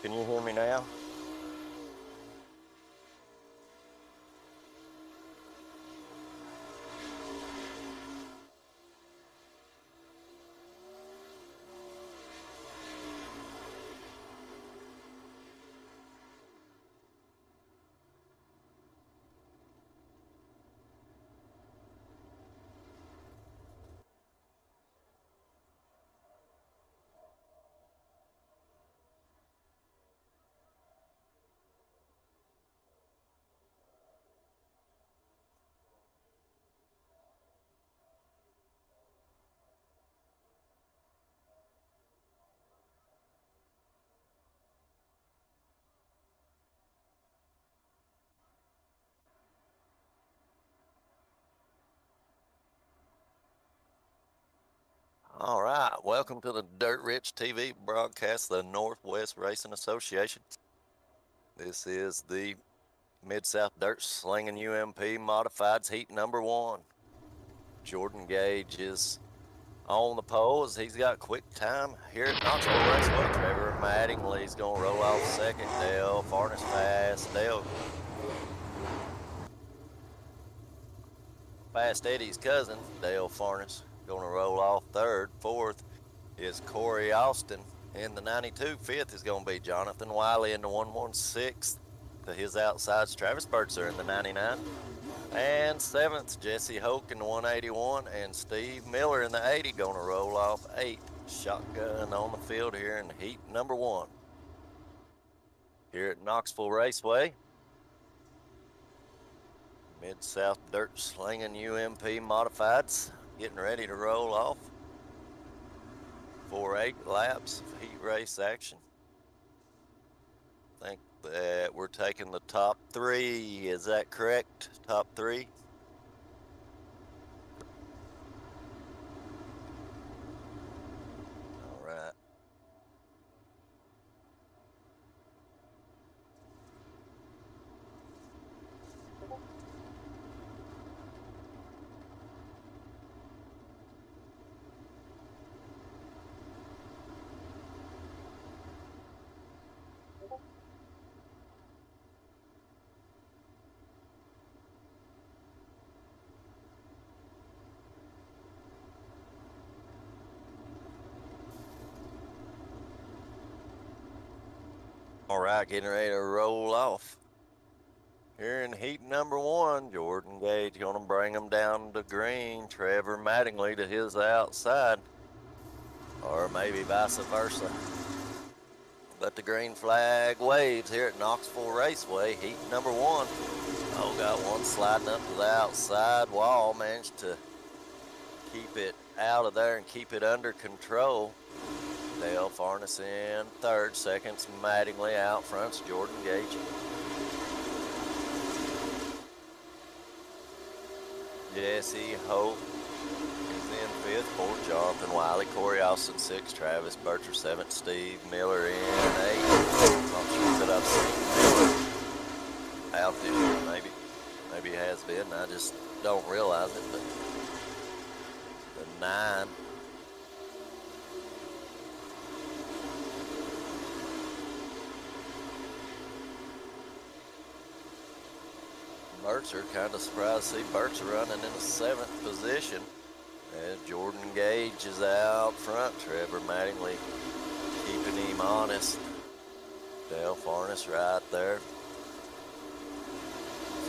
Can you hear me now? All right, welcome to the Dirt Rich TV broadcast of the Northwest Racing Association. This is the MidSouth DirtSlinger UMP Modifieds Heat number 1. Jordan Gage is on the pole as he's got quick time here at Knoxville Raceway. Trevor Mattingly's going to roll off second. Dale Farnes fast. Fast Eddie's cousin, Dale Farnes, going to roll off third. Fourth is Corey Austin in the 92. Fifth is going to be Jonathan Wiley in the 116. To his outsides, Travis Burtzer in the 99. And seventh, Jesse Hoke in the 181. And Steve Miller in the 80 going to roll off 8th. Shotgun on the field here in heat number 1. Here at Knoxville Raceway. MidSouth DirtSlinger UMP Modifieds getting ready to roll off for 8 laps of heat race action. I think that we're taking the top 3. Is that correct? Top 3? All right. All right, getting ready to roll off. Here in heat number 1, Jordan Gage going to bring him down to green. Trevor Mattingly to his outside, or maybe vice versa. But the green flag waves here at Knoxville Raceway, heat number 1. Oh, got one sliding up to the outside wall, managed to keep it out of there and keep it under control. Dale Farnes in third, second's Mattingly, out front's Jordan Gage. Jesse Hope is in fifth, fourth Jonathan Wiley, Corey Austin 6th, Travis Burtzer 7th, Steve Miller in 8th. I'm sure that I've seen Miller out there, maybe he has been, I just don't realize it, but the 9. Burtzer, kind of surprised to see Burtzer running in the 7th position. As Jordan Gage is out front, Trevor Mattingly keeping him honest. Dale Farnes right there. A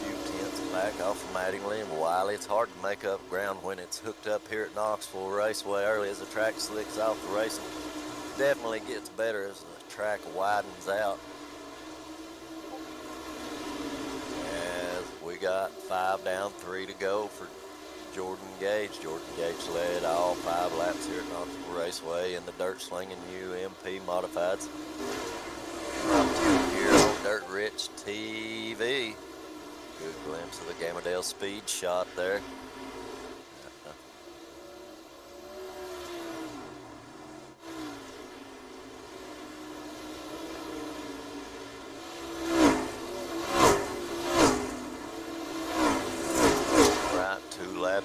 few tenths back off of Mattingly and Wiley. It's hard to make up ground when it's hooked up here at Knoxville Raceway early as the track slicks off the racing. Definitely gets better as the track widens out. We got 5 down, 3 to go for Jordan Gage. Jordan Gage led all 5 laps here at Knoxville Raceway in the DirtSlinger UMP Modifieds. Here on Dirt Rich TV. Good glimpse of the Gamadale speed shot there.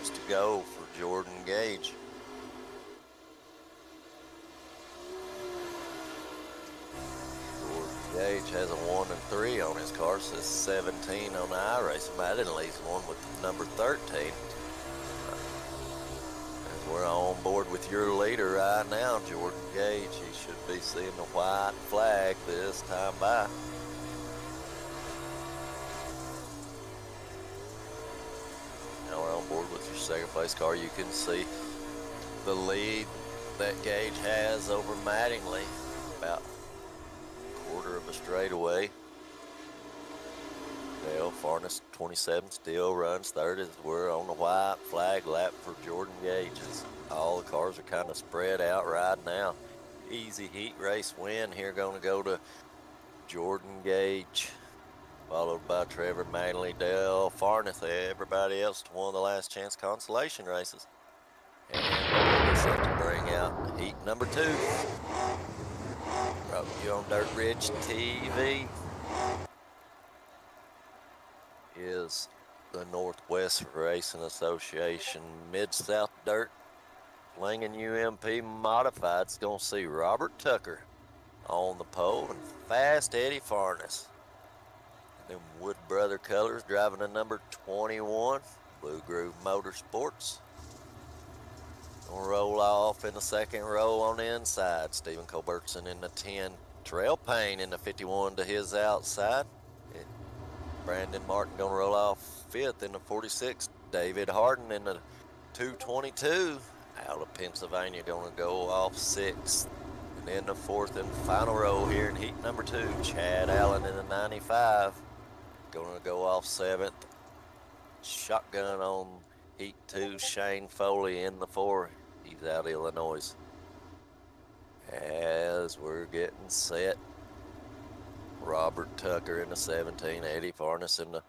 To go for Jordan Gage. Jordan Gage has a 1 and 3 on his car, says 17 on the iRacing. Mattingly's one with number 13. As we're on board with your leader right now, Jordan Gage. He should be seeing the white flag this time by. Now we're on board with your second place car. You can see the lead that Gage has over Mattingly, about a quarter of a straightaway. Dale Farnes, 27, still runs third as we're on the white flag lap for Jordan Gage. All the cars are kind of spread out right now. Easy heat race win here, going to go to Jordan Gage, followed by Trevor Mattingly, Dale Farnes. Everybody else to one of the last chance consolation races. And we'll just have to bring out heat number 2. Brought to you on Dirt Ridge TV is the Northwest Racing Association MidSouth DirtSlinger UMP Modified. It's going to see Robert Tucker on the pole and Fast Eddie Farnes. Them Wood Brother colors driving the number 21, Blue Groove Motorsports. Gonna roll off in the second row on the inside. Stephen Culbertson in the 10. Terrell Payne in the 51 to his outside. Brandon Martin gonna roll off 5th in the 46. David Harden in the 222 out of Pennsylvania gonna go off 6th. And in the 4th and final row here in heat number 2, Chad Allen in the 95 gonna go off 7th. Shotgun on heat 2, Shane Foley in the 4. He's out of Illinois. As we're getting set, Robert Tucker in the 17, Eddie Farnes in the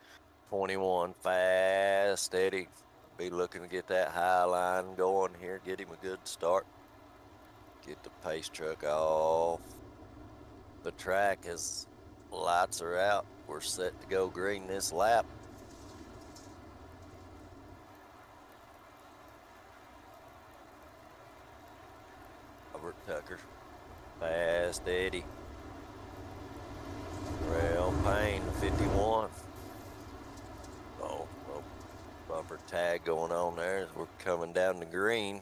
21. Fast Eddie be looking to get that high line going here, get him a good start. Get the pace truck off the track as lights are out. We're set to go green this lap. Robert Tucker, Fast Eddie, Terrell Payne, 51. Oh, bumper tag going on there as we're coming down the green.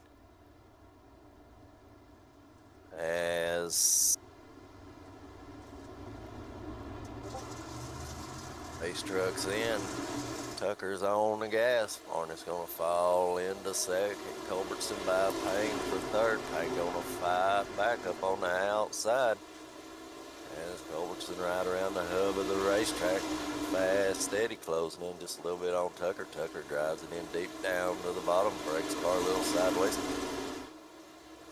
As pace truck's in, Tucker's on the gas. Farnes gonna fall into second. Culbertson by Payne for third. Payne gonna fight back up on the outside. As Culbertson right around the hub of the racetrack. Fast Steady closing in just a little bit on Tucker. Tucker drives it in deep down to the bottom. Brakes car a little sideways.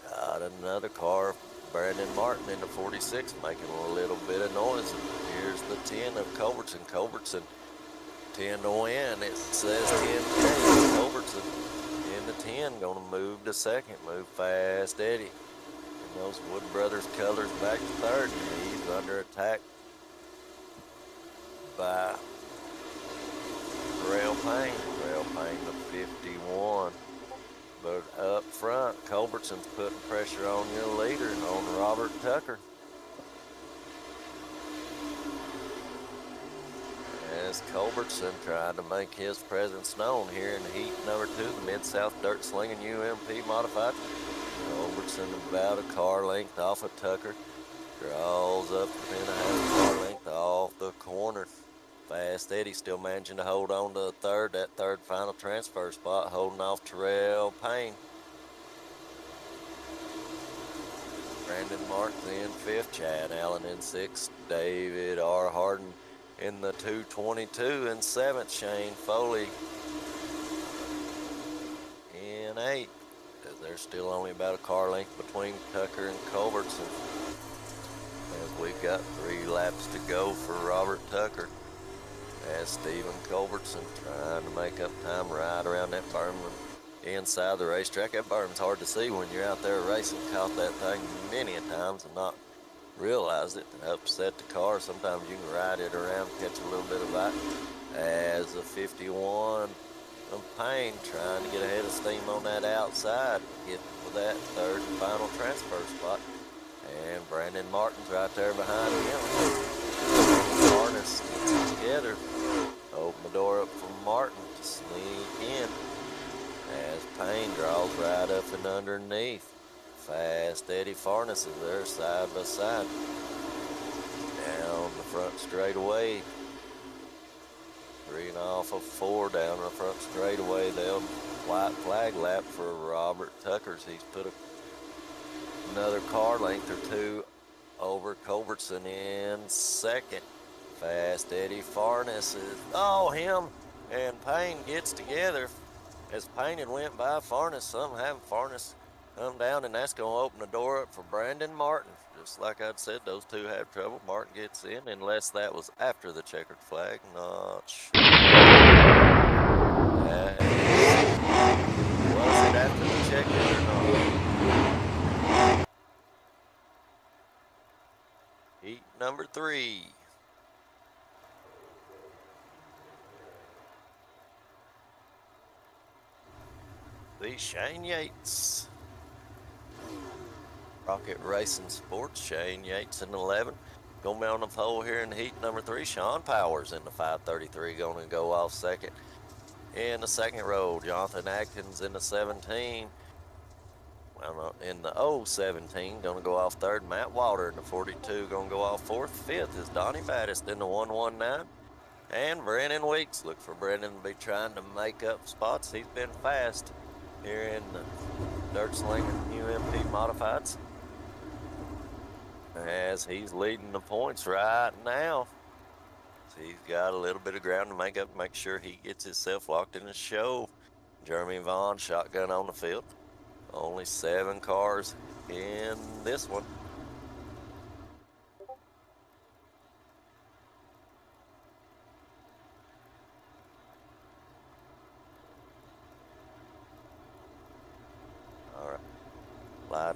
Got another car. Brandon Martin in the 46 making a little bit of noise. Here's the 10 of Culbertson. Culbertson 10 to win. It says 10K. Culbertson in the 10 gonna move to second. Move Fast Eddie. And those Wood Brothers colors back to third. He's under attack by Terrell Payne. Terrell Payne to 51. But up front, Culbertson's putting pressure on your leader and on Robert Tucker. As Culbertson tried to make his presence known here in heat number 2, the MidSouth DirtSlinger UMP Modified. Culbertson about a car length off of Tucker. Draws up within a half car length off the corner. Fast Eddie still managing to hold on to the third, that third final transfer spot, holding off Terrell Payne. Brandon Martin's in 5th, Chad Allen in 6th, David R. Harden in the 222 and 7th, Shane Foley in 8th. As there's still only about a car length between Tucker and Culbertson. As we've got 3 laps to go for Robert Tucker. As Stephen Culbertson trying to make up time right around that berm inside the racetrack. That berm's hard to see when you're out there racing. Caught that thing many a times and not realized it and upset the car. Sometimes you can ride it around, catch a little bit of light. As the 51 of Payne trying to get ahead of steam on that outside, get for that third and final transfer spot. And Brandon Martin's right there behind him. Harness gets together. Open the door up for Martin to sneak in. As Payne draws right up and underneath. Fast Eddie Farnes is there side by side. Down the front straightaway. 3.5 of 4 down the front straightaway. They'll white flag lap for Robert Tuckers. He's put another car length or two over Culbertson in second. Fast Eddie Farnes is, him and Payne gets together. As Payne went by Farnes, somehow Farnes come down, and that's going to open the door up for Brandon Martin. Just like I'd said, those two have trouble. Martin gets in, unless that was after the checkered flag. Not sure. Was it after the checkered or not? Heat number 3. The Shane Yates. Rocket Racing Sports, Shane Yates in 11. Gonna be on the pole here in heat number 3. Sean Powers in the 533, gonna go off second. In the second row, Jonathan Atkins in the 17. Well, in the 017, gonna go off third. Matt Walter in the 42, gonna go off fourth. Fifth is Donnie Battist in the 119. And Brennan Weeks. Look for Brennan to be trying to make up spots. He's been fast here in the DirtSlinger UMP Modifieds, as he's leading the points right now. So he's got a little bit of ground to make up, make sure he gets himself locked in the show. Jeremy Vaughn, shotgun on the field. Only 7 cars in this one. All right. Light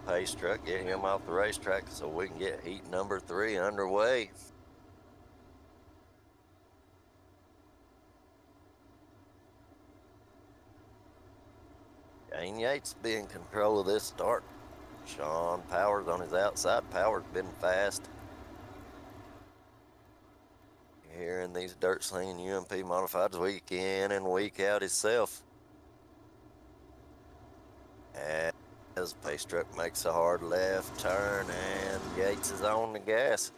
pace truck, get him off the racetrack so we can get heat number 3 underway. Shane Yates be in control of this start. Sean Powers on his outside. Powers been fast here in these DirtSlinger UMP Modifieds week in and week out himself. As pace truck makes a hard left turn, and Yates is on the gas.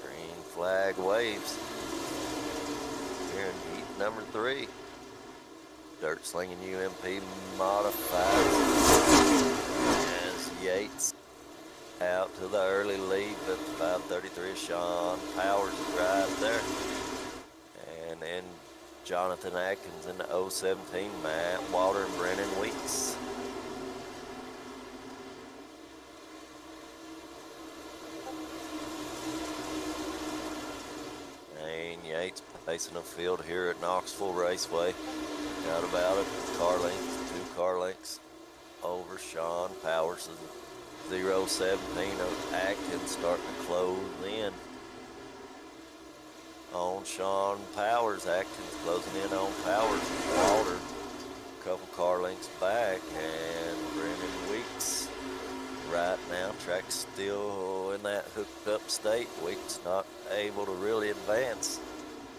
Green flag waves here in heat number 3. DirtSlinger UMP Modified, as Yates out to the early lead, but the 533 Sean Powers is right there. And then Jonathan Atkins in the 017, Matt Walter and Brennan Weeks. And Yates pacing the field here at Knoxville Raceway. Got about a car length, 2 car lengths over Sean Powers. 017 of Atkins starting to close in on Sean Powers. Atkins closing in on Powers. Walter a couple car lengths back, and Brennan Weeks right now. Track's still in that hooked up state. Weeks not able to really advance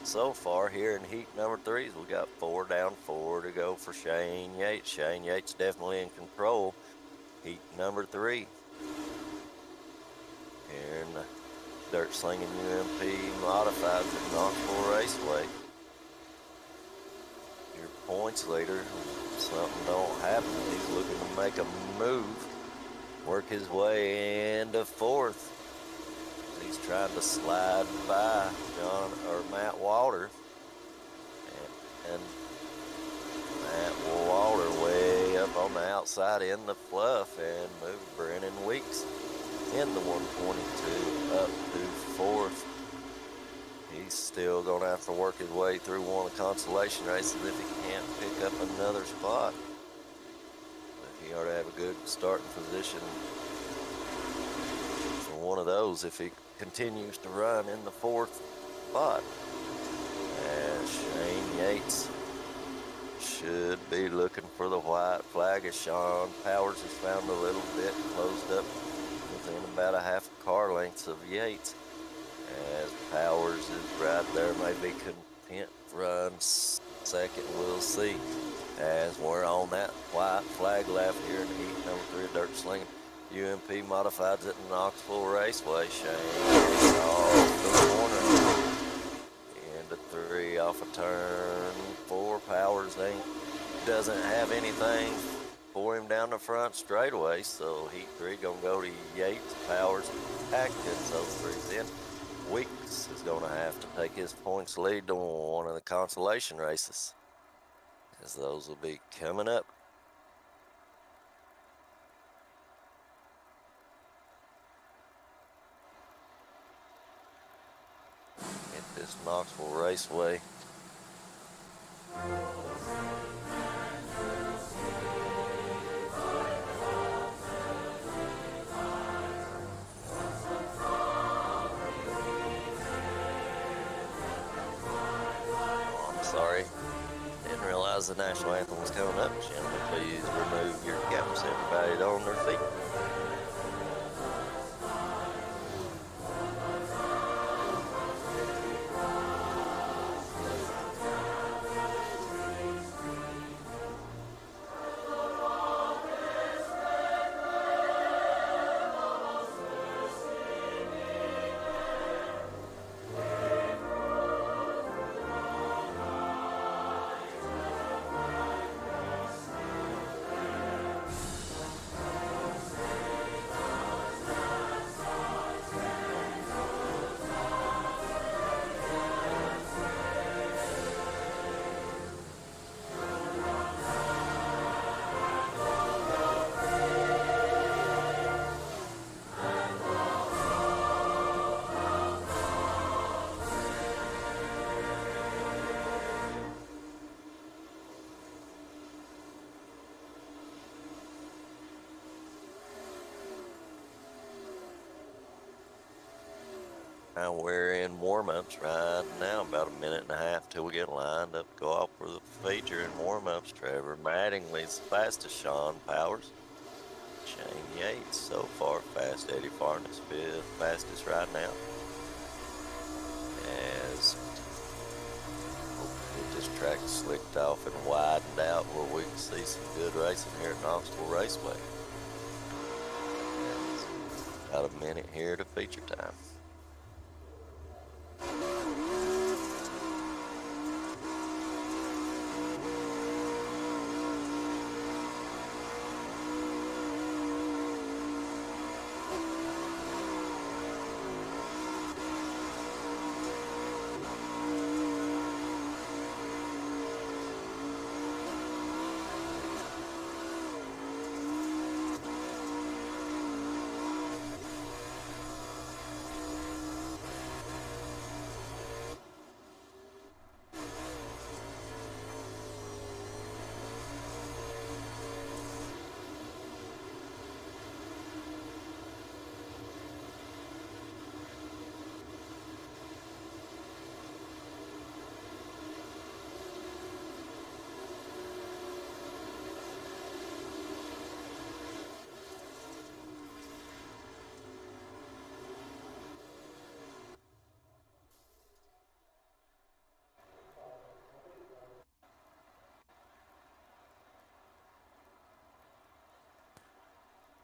so far here in heat number 3. We got 4 down, 4 to go for Shane Yates. Shane Yates definitely in control. Heat number 3 here in the DirtSlinger UMP Modified at Knoxville Raceway. Your points leader, something don't happen. He's looking to make a move, work his way into 4th. He's trying to slide by Matt Walter, and Matt Walter way up on the outside in the fluff, and move Brennan Weeks in the 122 up to 4th. He's still going to have to work his way through one of the consolation races if he can't pick up another spot. But he ought to have a good starting position for one of those if he continues to run in the 4th spot. As Shane Yates should be looking for the white flag as Sean Powers has found a little bit closed up within about a half a car length of Yates. As Powers is right there, maybe content run second, we'll see. As we're on that white flag left here in heat number 3 of DirtSlinger. UMP modifieds at Knoxville Raceway. Shane off the corner into 3 off a turn 4. Powers doesn't have anything for him down the front straightaway, so heat 3 gonna go to Yates, Powers, Atkins. Those 3's in. Weeks is gonna have to take his points lead to one of the consolation races, as those will be coming up. At this Knoxville Raceway. Oh, I'm sorry. Didn't realize the national anthem was coming up. Gentlemen, please remove your caps. Everybody on their feet. Now we're in warm-ups right now, about a minute and a half till we get lined up to go off for the feature in warm-ups. Trevor Mattingly's fastest, Sean Powers. Shane Yates so far fast. Eddie Farnes fastest right now. As this track is slicked off and widened out where we can see some good racing here at Knoxville Raceway. About a minute here to feature time.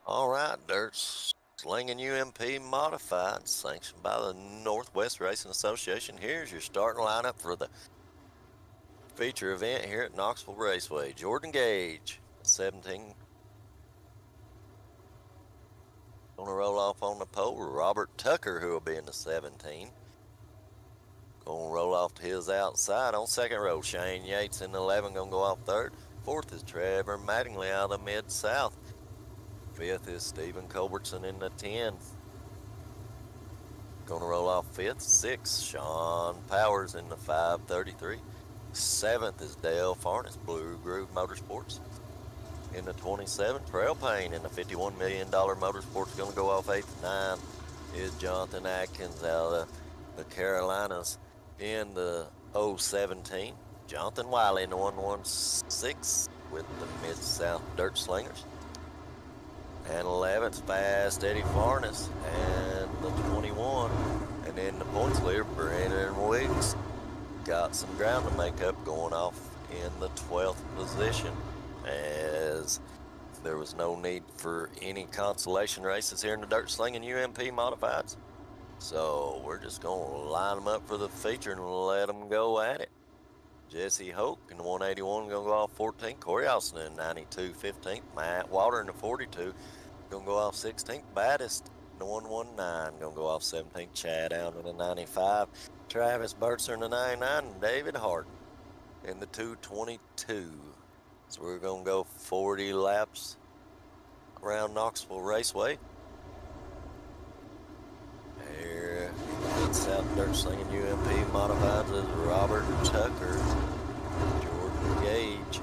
All right, DirtSlinger UMP modified, sanctioned by the Northwest Racing Association. Here's your starting lineup for the feature event here at Knoxville Raceway. Jordan Gage, 17. Gonna roll off on the pole. Robert Tucker, who will be in the 17. Gonna roll off to his outside on second row. Shane Yates in the 11, gonna go off third. Fourth is Trevor Mattingly out of the Mid-South. Fifth is Stephen Culbertson in the 10. Gonna roll off fifth. Sixth, Sean Powers in the 533. Seventh is Dale Farnes, Blue Groove Motorsports. In the 27, Trail Payne in the $51 million Motorsports. Gonna go off 8th. 9 is Jonathan Atkins out of the Carolinas in the 017. Jonathan Wiley in the 116 with the Mid-South DirtSlingers. And 11th, Fast Eddie Farnes, and the 21. And then the points leader, Brandon Wiggs, got some ground to make up, going off in the 12th position, as there was no need for any consolation races here in the DirtSlinger UMP Modifieds. So we're just going to line them up for the feature and let them go at it. Jesse Hoke in the 181 going to go off 14th. Corey Austin in 92 15th. Matt Water in the 42 going to go off 16th. Baddest in the 119 going to go off 17th. Chad Allen in the 95. Travis Burtzer in the 99. And David Harden in the 222. So we're going to go 40 laps around Knoxville Raceway. Here in MidSouth DirtSlinger UMP Modifieds is Robert Tucker, Jordan Gage.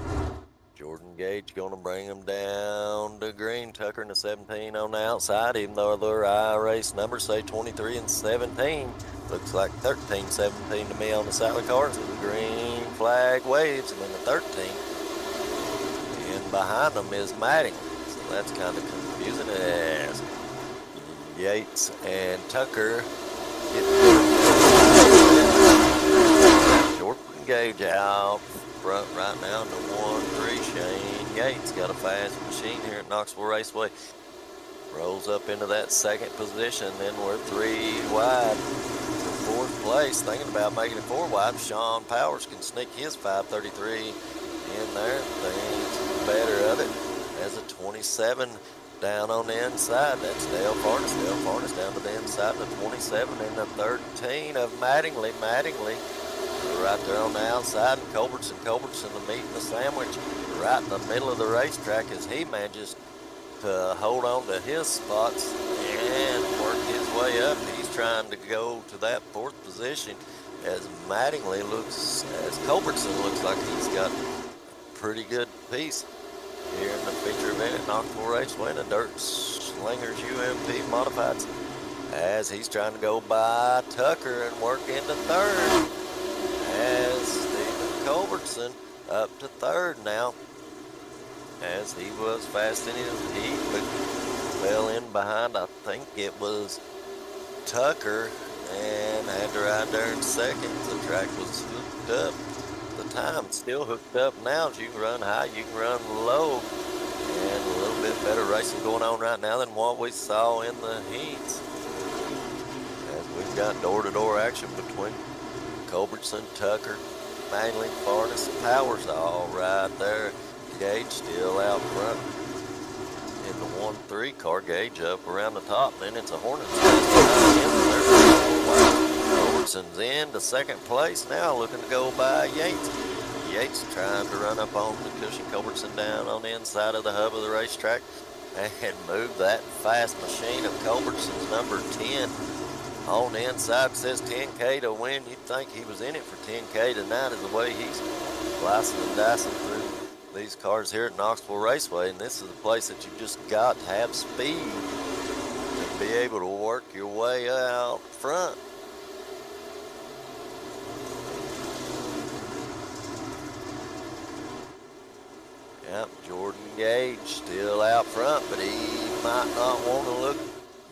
Jordan Gage going to bring him down to green. Tucker in the 17 on the outside, even though their race numbers say 23 and 17. Looks like 13, 17 to me on the side of the cars. The green flag waves, and then the 13. And behind them is Matting. So that's kind of confusing as Yates and Tucker get Jordan Gage out front right now in the 1-3. Shane Yates got a fast machine here at Knoxville Raceway. Rolls up into that second position, then we're 3 wide for 4th place. Thinking about making it 4 wide. Sean Powers can sneak his 533 in there. Thinks better of it as a 27 down on the inside. That's Dale Farnes. Dale Farnes down to the inside, the 27 and the 13 of Mattingly. Mattingly right there on the outside, and Culbertson the meat and the sandwich right in the middle of the racetrack as he manages to hold on to his spots and work his way up. He's trying to go to that 4th position as Mattingly looks, as Culbertson looks like he's got a pretty good piece here in the feature event at Knoxville Raceway and the DirtSlingers UMP Modifieds, as he's trying to go by Tucker and work into 3rd, as Stephen Culbertson up to 3rd now, as he was fast in his heat but fell in behind, I think it was Tucker, and had to ride there in 2nd. The track was hooked up. The time still hooked up now. You can run high, you can run low, and a little bit better racing going on right now than what we saw in the heats, as we've got door-to-door action between Culbertson, Tucker, Manley, Farnes, and Powers all right there. Gage still out front in the 1-3 car. Gage up around the top, then it's a Hornets. Culbertson's in to 2nd place now, looking to go by Yates. Yates trying to run up on the cushion. Culbertson down on the inside of the hub of the racetrack and move that fast machine of Culbertson's number 10 on the inside. Says 10K to win. You'd think he was in it for 10K tonight, is the way he's slicing and dicing through these cars here at Knoxville Raceway. And this is a place that you just got to have speed to be able to work your way out front. Yep, Jordan Gage still out front, but he might not want to look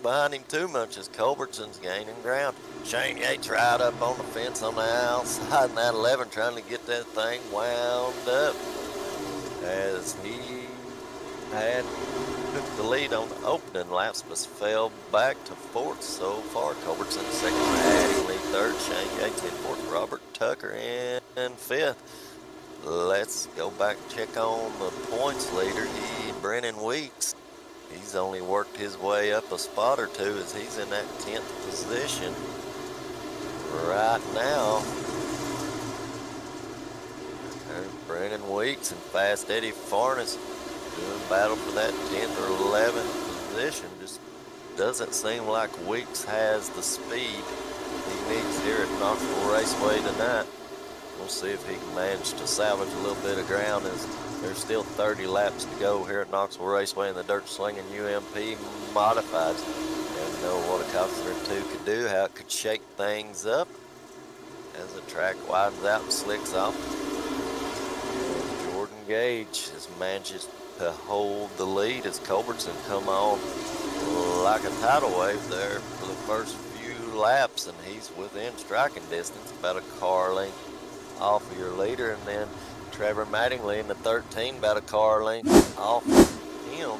behind him too much as Culbertson's gaining ground. Shane Yates right up on the fence on the outside in that 11, trying to get that thing wound up, as he took the lead on the opening laps, but fell back to 4th so far. Culbertson 2nd, Mattingly 3rd, Shane Yates in 4th, Robert Tucker in 5th. Let's go back and check on the points leader. Brennan Weeks, he's only worked his way up a spot or 2 as he's in that 10th position right now. There's Brennan Weeks and Fast Eddie Farnes doing battle for that 10th or 11th position. Just doesn't seem like Weeks has the speed he needs here at Knoxville Raceway tonight. We'll see if he can manage to salvage a little bit of ground, as there's still 30 laps to go here at Knoxville Raceway in the DirtSlinger UMP Modifieds. And know what a caution or 2 could do, how it could shake things up as the track widens out and slicks off. Gage has managed to hold the lead as Culbertson come on like a tidal wave there for the first few laps, and he's within striking distance, about a car length off of your leader, and then Trevor Mattingly in the 13 about a car length off him.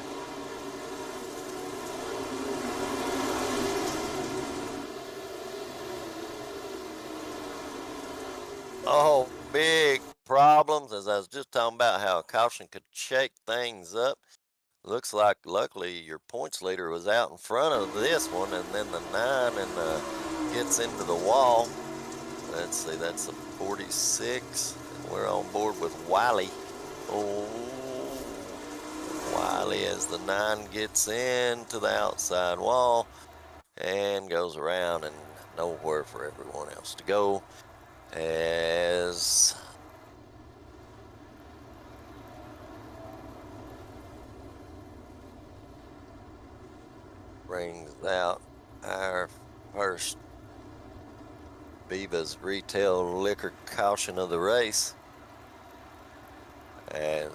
Oh, big problems, as I was just talking about how a caution could shake things up. Looks like luckily your points leader was out in front of this one, and then the 9 and gets into the wall. Let's see, that's a 46. We're on board with Wiley. Oh, Wiley as the 9 gets into the outside wall and goes around, and nowhere for everyone else to go as brings out our first Beaver's retail liquor caution of the race. And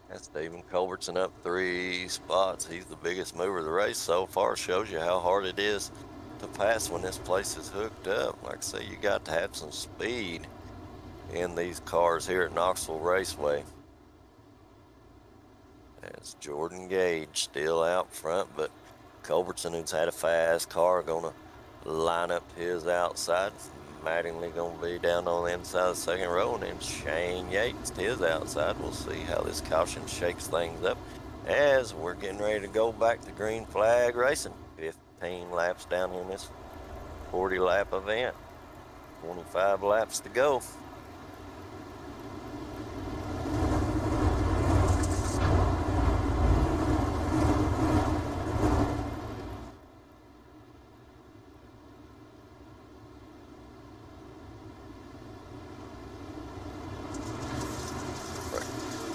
that's Stephen Culbertson up 3 spots. He's the biggest mover of the race so far. Shows you how hard it is to pass when this place is hooked up. Like I say, you got to have some speed in these cars here at Knoxville Raceway. As Jordan Gage still out front, but Culbertson, who's had a fast car, gonna line up his outside. Mattingly gonna be down on the inside of the second row, and then Shane Yates to his outside. We'll see how this caution shakes things up as we're getting ready to go back to green flag racing. 15 laps down in this 40 lap event. 25 laps to go.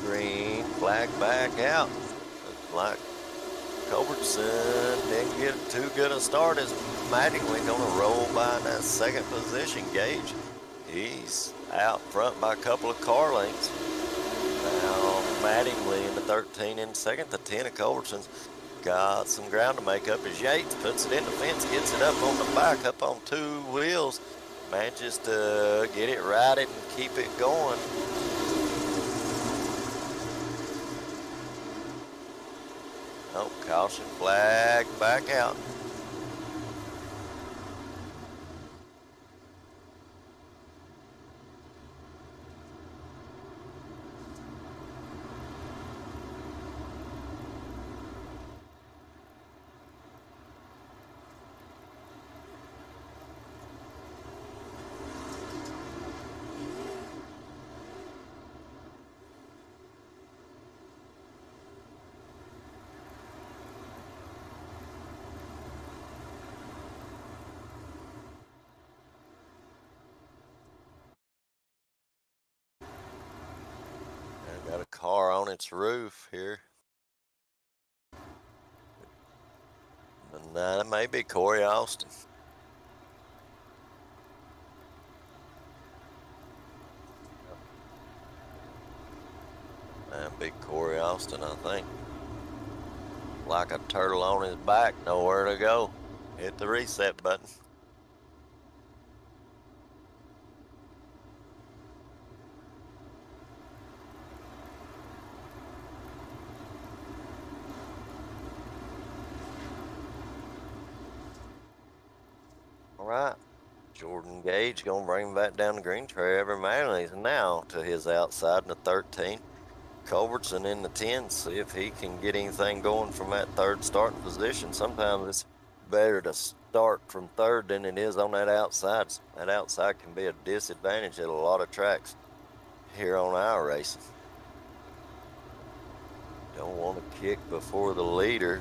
Green flag back out. Looks like Culbertson didn't get too good a start as Mattingly gonna roll by in that second position. Gage, he's out front by a couple of car lengths. Now Mattingly in the 13 in second. The 10 of Culbertson's got some ground to make up as Yates puts it in the fence, gets it up on the back, up on 2 wheels, manages to get it righted and keep it going. Oh, caution flag back out. Got a car on its roof here. And that may be Corey Austin. That'd be Corey Austin, I think. Like a turtle on his back, nowhere to go. Hit the reset button. All right, Jordan Gage gonna bring him back down the green. Trevor Mattingly's now to his outside in the 13. Culbertson in the 10, see if he can get anything going from that third starting position. Sometimes it's better to start from third than it is on that outside. That outside can be a disadvantage at a lot of tracks here on our racing. Don't want to kick before the leader.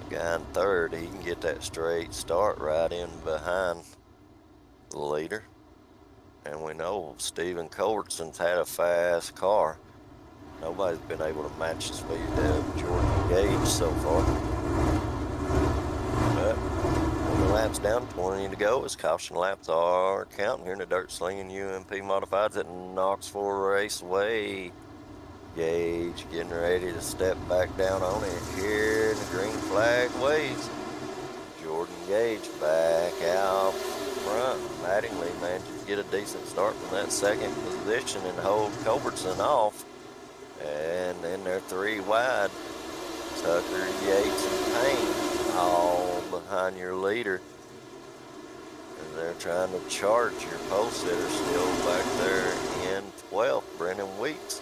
The guy in third, he can get that straight start right in behind the leader. And we know Stephen Culbertson's had a fast car. Nobody's been able to match the speed of Jordan Gage so far. But 20 laps down, 20 to go as caution laps are counting here in the DirtSlinger UMP Modifieds at Knoxville Raceway. Gage getting ready to step back down on it here, and the green flag waves. Jordan Gage back out front. Mattingly managed to get a decent start from that second position and hold Culbertson off. And then they're 3 wide. Tucker, Yates, and Payne all behind your leader. And they're trying to charge your pole sitter still back there in 12th, Brennan Weeks.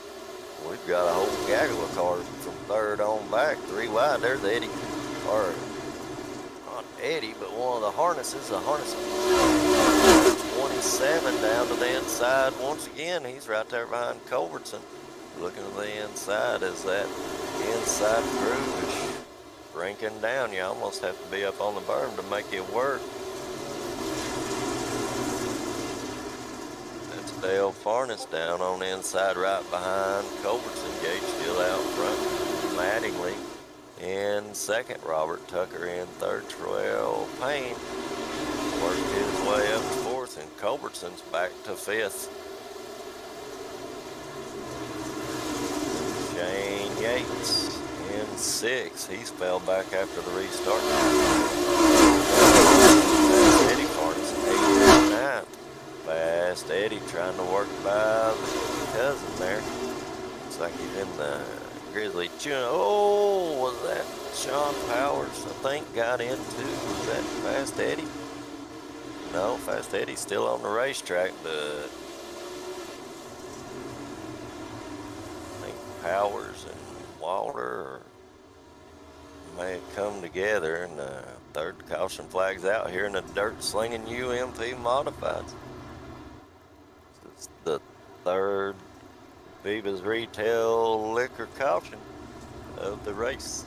We've got a whole gaggle of cars from 3rd on back. 3 wide. There's Eddie. Or not Eddie, but one of the harnesses. The harness 27 down to the inside. Once again, he's right there behind Culbertson. Looking to the inside as that inside crew is shrinking down. You almost have to be up on the berm to make it work. That's Dale Farnes down on the inside right behind Culbertson. Gage still out front. Mattingly in 2nd. Robert Tucker in 3rd. Terrell Payne worked his way up to 4th, and Culbertson's back to 5th. Shane Yates in 6th. He's fell back after the restart. Eddie Farnes 8th and 9th. Fast Eddie trying to work by the cousin there. Looks like he's in the Grizzly Chewing. Oh, was that Sean Powers? I think got into. Was that Fast Eddie? No, Fast Eddie's still on the racetrack, but Powers and Walter may have come together, and the 3rd caution flag's out here in the DirtSlinger UMP Modifieds. This is the 3rd Viva's Retail Liquor caution of the race.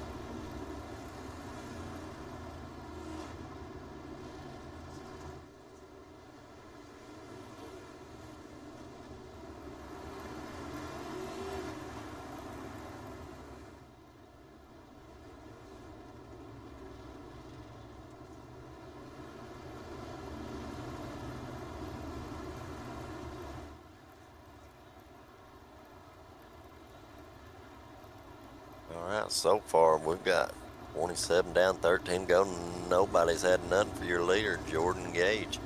Alright, so far we've got 27 down, 13 go. Nobody's had nothing for your leader, Jordan Gage.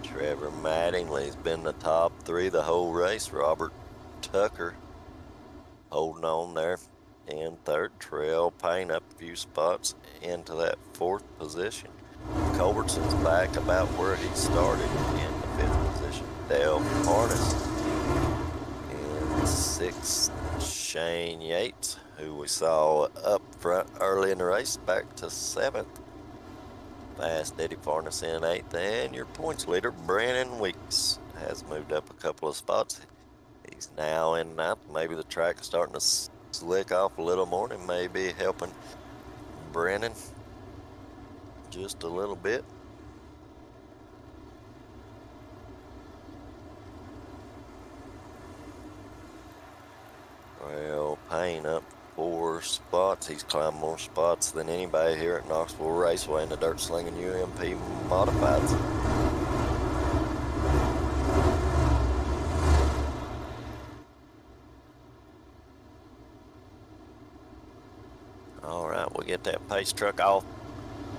Trevor Mattingly's been the top 3 the whole race. Robert Tucker holding on there in 3rd. Terrell Payne up a few spots into that 4th position. Culbertson's back about where he started in the 5th position. Dale Harness in 6th. Shane Yates, who we saw up front early in the race, back to 7th. Fast Eddie Farnes in 8th, and your points leader, Brennan Weeks, has moved up a couple of spots. He's now in 9th. Maybe the track is starting to slick off a little more, and maybe helping Brennan just a little bit. Well, Payne up 4 spots. He's climbed more spots than anybody here at Knoxville Raceway in the DirtSlinger UMP Modifieds. Alright, we'll get that pace truck off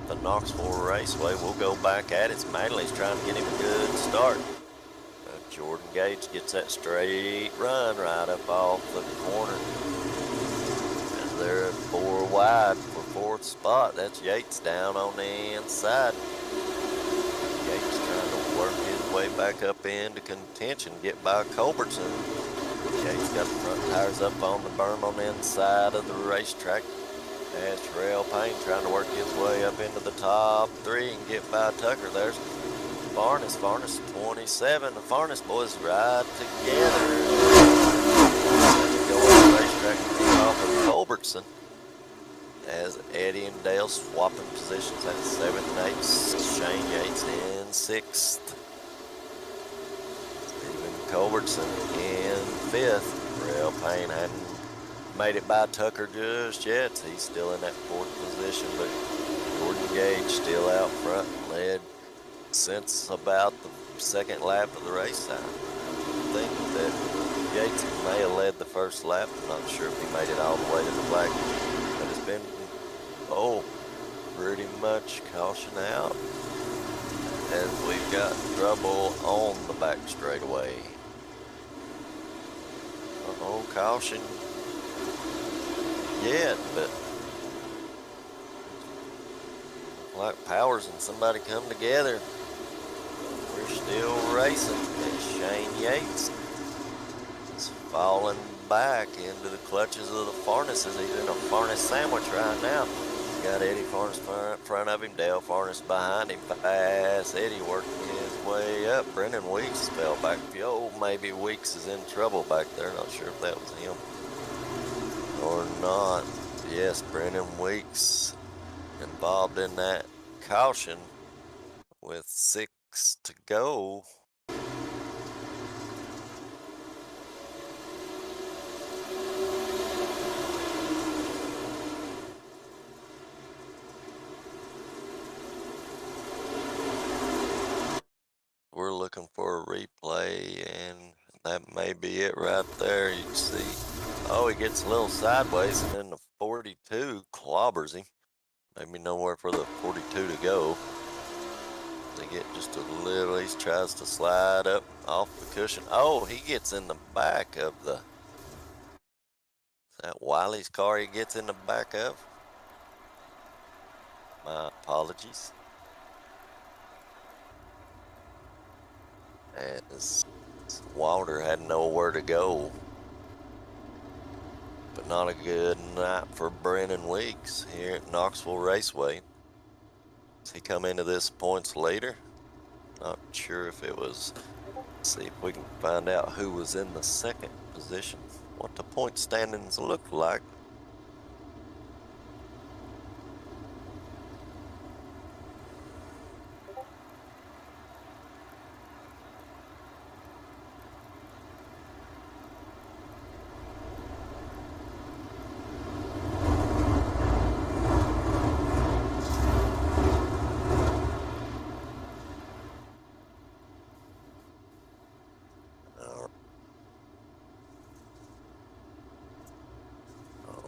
the Knoxville Raceway. We'll go back at it. Mattingly's trying to get him a good start. Jordan Gage gets that straight run right up off the corner. As they're 4 wide for 4th spot. That's Yates down on the inside. Yates trying to work his way back up into contention, get by Culbertson. Yates got the front tires up on the berm on the inside of the racetrack. As Terrell Payne trying to work his way up into the top 3 and get by Tucker. There's Farnes 27. The Farnes boys ride together. Go on the racetrack and get off of Culbertson. As Eddie and Dale swapping positions at 7th and 8th. Shane Yates in 6th. Stephen Culbertson in 5th. Terrell Payne hadn't made it by Tucker just yet. He's still in that 4th position, but Jordan Gage still out front, led since about the 2nd lap of the race. I think that Yates may have led the 1st lap. I'm not sure if he made it all the way to the flag, but it's been, pretty much caution out as we've got trouble on the back straightaway. No caution yet, but like Powers and somebody come together. We're still racing as Shane Yates is falling back into the clutches of the Farneses. He's in a Farnes sandwich right now. Got Eddie Farnes in front of him, Dale Farnes behind him, fast Eddie working his way up. Brendan Weeks fell back. Maybe Weeks is in trouble back there. Not sure if that was him or not. Yes, Brendan Weeks involved in that caution with 6 to go. We're looking for a replay, and that may be it right there. You can see, he gets a little sideways, and then the 42 clobbers him. Maybe nowhere for the 42 to go. They get just a little, he tries to slide up off the cushion. He gets in the back of the, is that Wiley's car he gets in the back of? My apologies. As Walter had nowhere to go. But not a good night for Brennan Weeks here at Knoxville Raceway. Does he come into this points later? Not sure if it was. Let's see if we can find out who was in the 2nd position, what the point standings look like.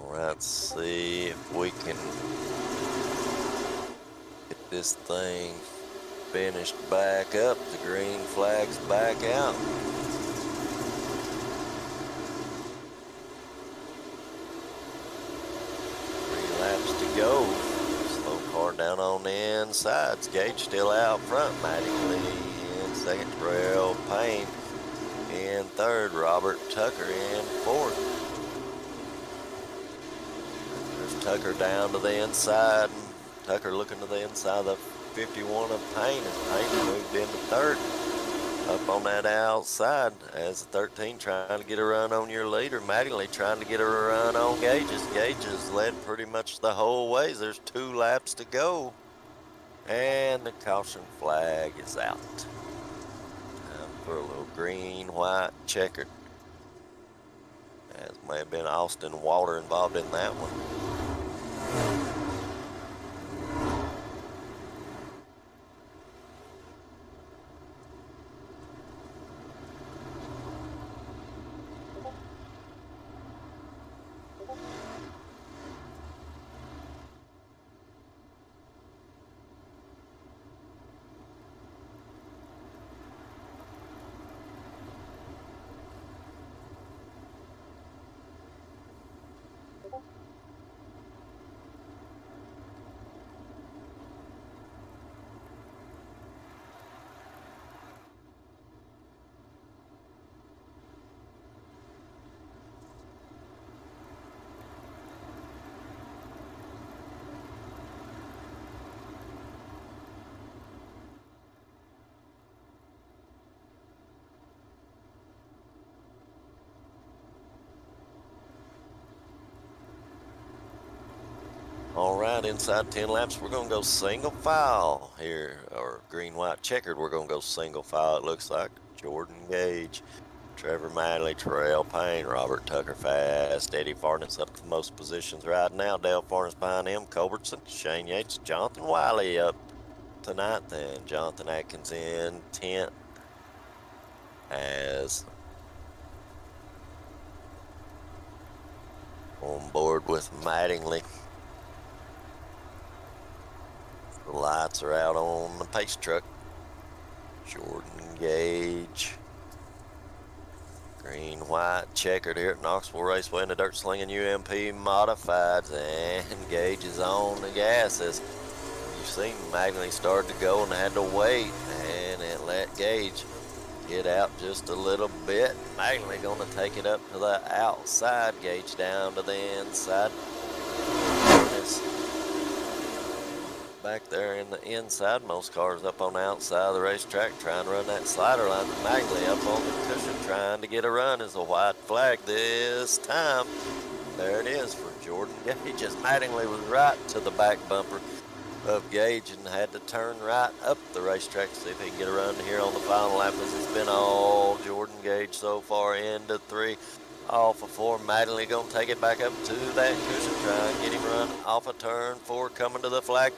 Let's see if we can get this thing finished back up. The green flag's back out. 3 laps to go. Slow car down on the insides. Gage still out front. Mattingly in 2nd. Terrell Payne in 3rd. Robert Tucker in 4th. Tucker down to the inside. Tucker looking to the inside of the 51 of Payne as Payne moved into 3rd. Up on that outside as the 13 trying to get a run on your leader. Mattingly trying to get a run on Gages. Gages led pretty much the whole way. There's 2 laps to go. And the caution flag is out. Time for a little green, white, checkered. As may have been Austin Walter involved in that one. All right, inside 10 laps, we're going to go single file here, or green, white, checkered. We're going to go single file, it looks like. Jordan Gage Trevor Manley, Terrell Payne, Robert Tucker fast, Eddie Farness up to most positions right now. Dale Farness behind him, Culbertson, Shane Yates, Jonathan Wiley up to 9th, and Jonathan Atkins in 10th as on board with Mattingly. The lights are out on the pace truck. Jordan Gage. Green, white, checkered here at Knoxville Raceway in the DirtSlinger UMP Modifieds, and Gage is on the gas as you've seen Mattingly started to go and had to wait, and it let Gage get out just a little bit. Mattingly going to take it up to the outside, Gage down to the inside. Back there in the inside, most cars up on the outside of the racetrack trying to run that slider line. Mattingly up on the cushion trying to get a run as a white flag this time. There it is for Jordan Gage as Mattingly was right to the back bumper of Gage and had to turn right up the racetrack to see if he can get a run here on the final lap, as it's been all Jordan Gage so far into 3. Off of 4, Mattingly gonna take it back up to that cushion, try and get him run off of turn 4, coming to the flag.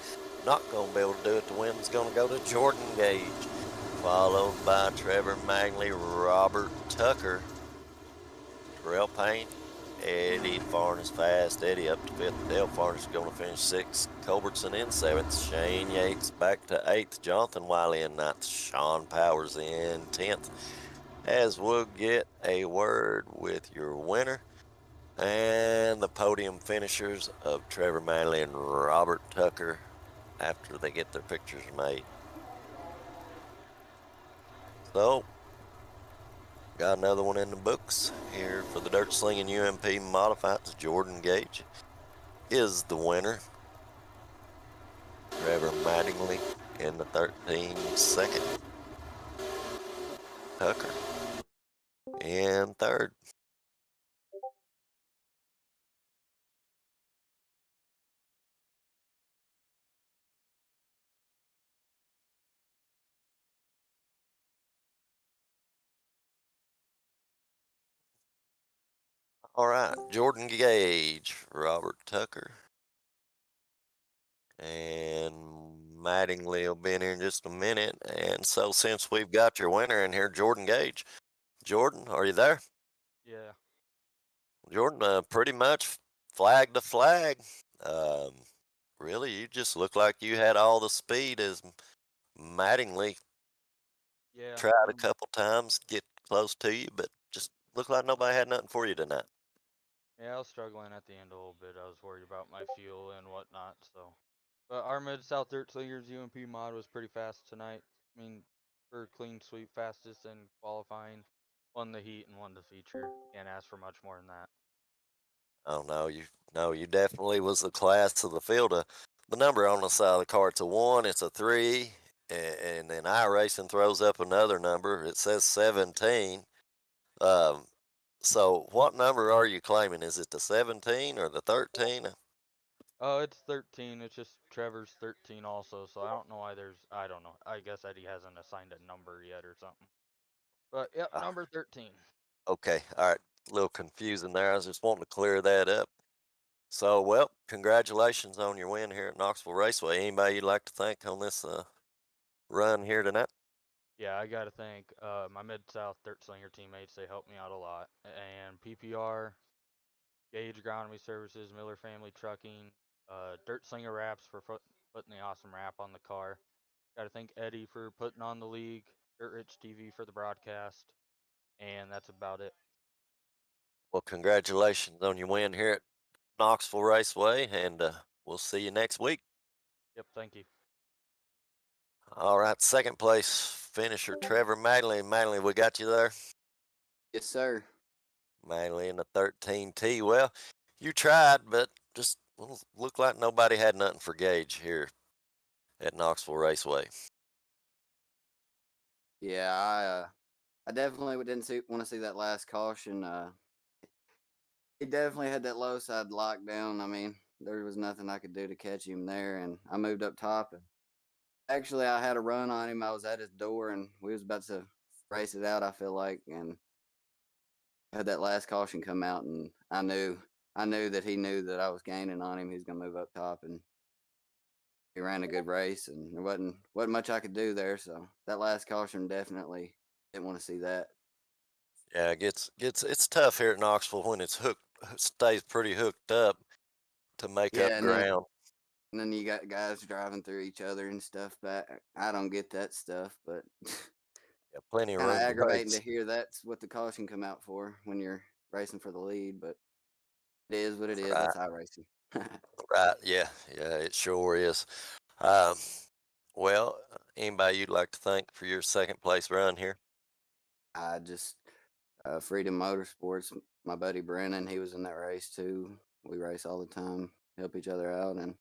Not gonna be able to do it. The win's gonna go to Jordan Gage, followed by Trevor Mattingly, Robert Tucker, Terrell Payne, Eddie Farness fast. Eddie up to 5th. Dale Farness going to finish 6th. Culbertson in 7th. Shane Yates back to 8th. Jonathan Wiley in 9th. Sean Powers in 10th. As we'll get a word with your winner and the podium finishers of Trevor Manley and Robert Tucker after they get their pictures made. So, got another one in the books here for the DirtSlinger UMP Modifieds. Jordan Gage is the winner. Trevor Mattingly in the 13-second. Tucker in 3rd. All right, Jordan Gage, Robert Tucker, and Mattingly will be in here in just a minute. And so, since we've got your winner in here, Jordan Gage, Jordan, are you there? Yeah. Jordan, pretty much flag to flag. Um, really, you just look like you had all the speed as Mattingly Yeah. tried a couple times, get close to you, but just looked like nobody had nothing for you tonight. Yeah, I was struggling at the end a little bit. I was worried about my fuel and whatnot, so. But our MidSouth DirtSlinger's UMP mod was pretty fast tonight. I mean, for clean sweep, fastest in qualifying. Won the heat and won the feature. Can't ask for much more than that. Oh no, you definitely was the class of the field. The number on the side of the car, it's a 1, it's a 3, and then iRacing throws up another number. It says 17. Um, so what number are you claiming? Is it the 17 or the 13? Oh, it's 13. It's just Trevor's 13 also, so I don't know why there's. I don't know. I guess Eddie hasn't assigned a number yet or something. But yep, Ah, number 13. okay, all right, a little confusing there. I was just wanting to clear that up. So, well, congratulations on your win here at Knoxville Raceway. Anybody you'd like to thank on this run here tonight? Yeah, I gotta thank my Mid-South DirtSlinger teammates. They helped me out a lot. And PPR, Gage Agronomy Services, Miller Family Trucking, DirtSlinger Wraps for putting the awesome wrap on the car. Gotta thank Eddie for putting on the league, Dirt Rich TV for the broadcast, and that's about it. Well, congratulations on your win here at Knoxville Raceway, and we'll see you next week. Yep, thank you. All right, second place finisher Trevor Manley. Manley, we got you there. Yes, sir. Manley in the 13T. Well, you tried, but just looked like nobody had nothing for Gage here at Knoxville Raceway. Yeah, I definitely didn't want to see that last caution. He definitely had that low side lockdown. I mean, there was nothing I could do to catch him there, and I moved up top. And actually, I had a run on him. I was at his door, and we was about to race it out. I feel like, and had that last caution come out, and I knew that he knew that I was gaining on him. He was gonna move up top, and he ran a good race, and there wasn't much I could do there. So that last caution definitely didn't want to see that. Yeah, it's tough here at Knoxville when it's stays pretty hooked up to make Yeah, up and then ground. you got guys driving through each other and stuff. Back, I don't get that stuff, but Yeah, plenty of kind of room to aggravating to race. hear that's what the caution come out for when you're racing for the lead. But it is what it is. Right, That's iRacing. right. Yeah, yeah, it sure is. Um, well, anybody you'd like to thank for your second place run here? I just Freedom Motorsports. My buddy Brennan, he was in that race too. We race all the time, help each other out, and I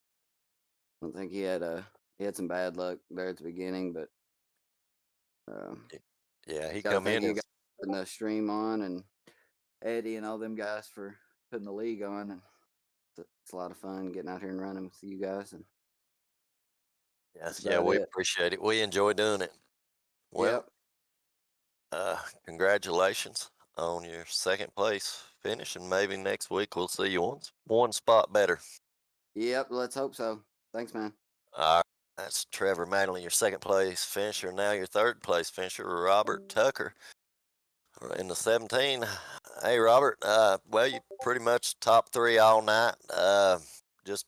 don't think he had some bad luck there at the beginning, but Yeah, he got to come thank in you and guys for putting the stream on, and Eddie and all them guys for putting the league on, and it's a lot of fun getting out here and running with you guys, and yeah, that's yeah, about we it. appreciate it. We enjoy doing it. Well, Yep. congratulations on your second place finish, and maybe next week we'll see you one spot better. Yep. Let's hope so. Thanks, man. All right, that's Trevor Manley, your second place finisher. Now your third place finisher, Robert Tucker, in the 17. Hey, Robert. Well, you pretty much top three all night. Just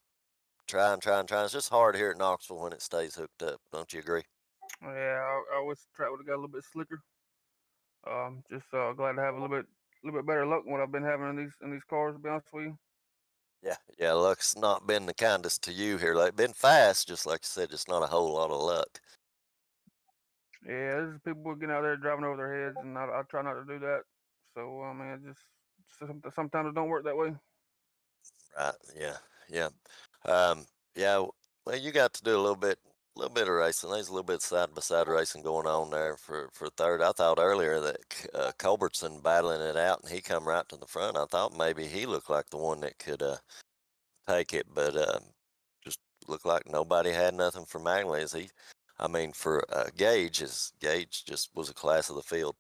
trying. It's just hard here at Knoxville when it stays hooked up. Don't you agree? Yeah, I wish the track would have got a little bit slicker. Just glad to have a little bit better luck than what I've been having in these cars. To be honest with you. Yeah, yeah. Luck's not been the kindest to you here. Like, been fast, just like you said, just not a whole lot of luck. Yeah, there's people getting out there driving over their heads, and I try not to do that. So I mean, sometimes it don't work that way. Right. Yeah. Yeah. Yeah. Well, you got to do little bit of racing. There's a little bit side by side racing going on there for third. I thought earlier that Culbertson battling it out, and he come right to the front. I thought maybe he looked like the one that could take it, but just looked like nobody had nothing for Magley. I mean, for Gage just was a class of the field.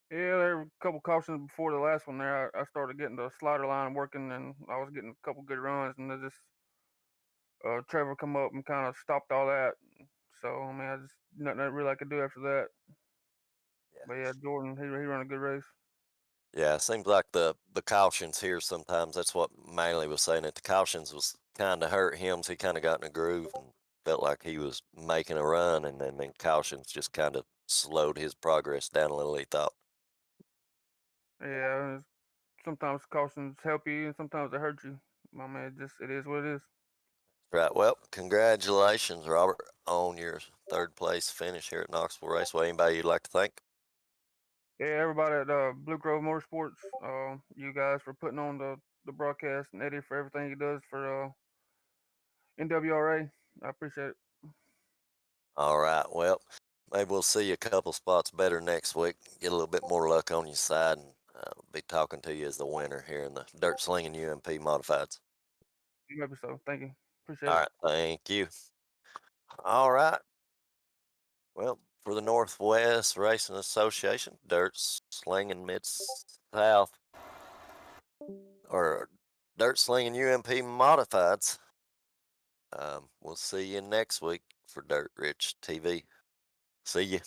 Yeah, there were a couple cautions before the last one. There, I started getting the slider line working, and I was getting a couple good runs, and then just Trevor come up and kind of stopped all that. So I mean, I just nothing really I could do after that. Yeah. But yeah, Jordan, he ran a good race. Yeah, it seems like the cautions here sometimes. That's what Manley was saying. That the cautions was kind of hurt him. So he kind of got in a groove and felt like he was making a run, and then cautions just kind of slowed his progress down a little. He thought. Yeah, sometimes cautions help you, and sometimes they hurt you. I mean, it is what it is. Right. Well, congratulations, Robert, on your third place finish here at Knoxville Raceway. Anybody you'd like to thank? Yeah, everybody at Blue Grove Motorsports, you guys for putting on the broadcast, and Eddie for everything he does for NWRA. I appreciate it. All right. Well, maybe we'll see you a couple spots better next week. Get a little bit more luck on your side, and be talking to you as the winner here in the Dirt Slinging UMP Modifieds. Maybe so. Thank you. Appreciate All it. right. Thank you. All right. Well, for the Northwest Racing Association, Dirt Slinging Mid-South, or Dirt Slinging UMP Modifieds, we'll see you next week for Dirt Rich TV. See you.